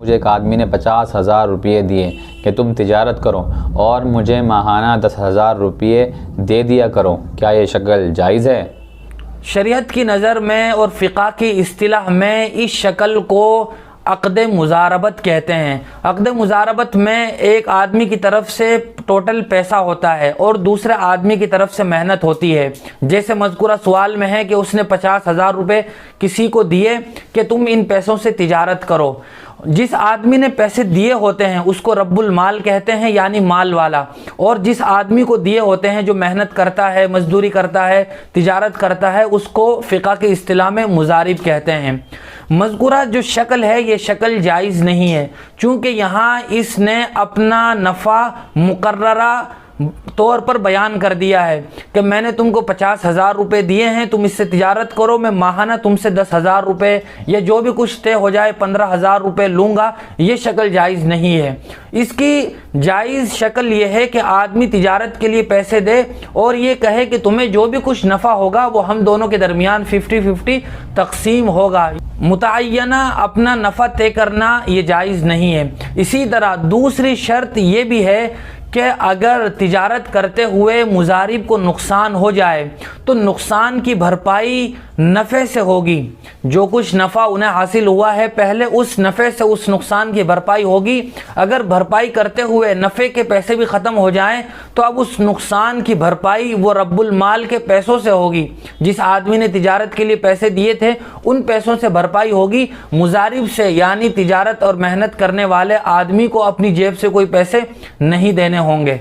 مجھے ایک آدمی نے 50,000 روپے دیے کہ تم تجارت کرو اور مجھے ماہانہ 10,000 روپے دے دیا کرو، کیا یہ شکل جائز ہے؟ شریعت کی نظر میں اور فقہ کی اصطلاح میں اس شکل کو عقد مضاربت کہتے ہیں۔ عقد مضاربت میں ایک آدمی کی طرف سے ٹوٹل پیسہ ہوتا ہے اور دوسرے آدمی کی طرف سے محنت ہوتی ہے، جیسے مذکورہ سوال میں ہے کہ اس نے 50,000 روپے کسی کو دیے کہ تم ان پیسوں سے تجارت کرو۔ جس آدمی نے پیسے دیے ہوتے ہیں اس کو رب المال کہتے ہیں، یعنی مال والا، اور جس آدمی کو دیے ہوتے ہیں جو محنت کرتا ہے، مزدوری کرتا ہے، تجارت کرتا ہے، اس کو فقہ کی اصطلاح میں مضارب کہتے ہیں۔ مذکورہ جو شکل ہے یہ شکل جائز نہیں ہے، چونکہ یہاں اس نے اپنا نفع مقررہ طور پر بیان کر دیا ہے کہ میں نے تم کو 50,000 روپے دیے ہیں، تم اس سے تجارت کرو، میں ماہانہ تم سے 10,000 روپے یا جو بھی کچھ طے ہو جائے 15,000 روپے لوں گا۔ یہ شکل جائز نہیں ہے۔ اس کی جائز شکل یہ ہے کہ آدمی تجارت کے لیے پیسے دے اور یہ کہے کہ تمہیں جو بھی کچھ نفع ہوگا وہ ہم دونوں کے درمیان 50-50 تقسیم ہوگا۔ متعینہ اپنا نفع طے کرنا یہ جائز نہیں ہے۔ اسی طرح دوسری شرط یہ بھی ہے کہ اگر تجارت کرتے ہوئے مضارب کو نقصان ہو جائے تو نقصان کی بھرپائی نفع سے ہوگی۔ جو کچھ نفع انہیں حاصل ہوا ہے پہلے اس نفع سے اس نقصان کی بھرپائی ہوگی۔ اگر بھرپائی کرتے ہوئے نفع کے پیسے بھی ختم ہو جائیں تو اب اس نقصان کی بھرپائی وہ رب المال کے پیسوں سے ہوگی۔ جس آدمی نے تجارت کے لیے پیسے دیے تھے ان پیسوں سے بھرپائی ہوگی، مضارب سے، یعنی تجارت اور محنت کرنے والے آدمی کو اپنی جیب سے کوئی پیسے نہیں دینے ہوں گے۔